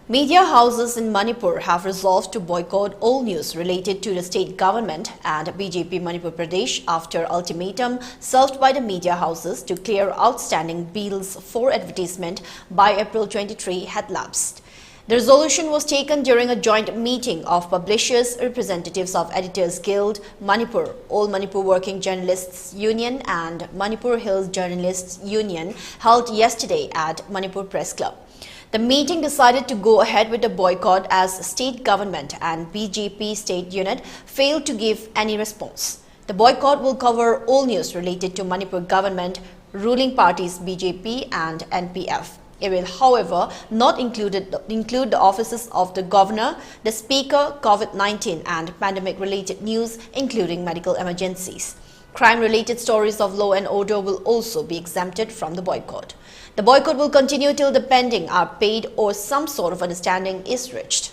Media houses in Manipur have resolved to boycott all news related to the state government and BJP Manipur Pradesh after ultimatum served by the media houses to clear outstanding bills for advertisement by April 23 had lapsed. The resolution was taken during a joint meeting of publishers, representatives of Editors Guild, Manipur, All Manipur Working Journalists Union and Manipur Hills Journalists Union held yesterday at Manipur Press Club. The meeting decided to go ahead with a boycott as state government and BJP state unit failed to give any response. The boycott will cover all news related to Manipur government, ruling parties BJP and NPF. It will, however, not include the offices of the governor, the speaker, COVID-19 and pandemic-related news, including medical emergencies. Crime-related stories of law and order will also be exempted from the boycott. The boycott will continue till the pending are paid or some sort of understanding is reached.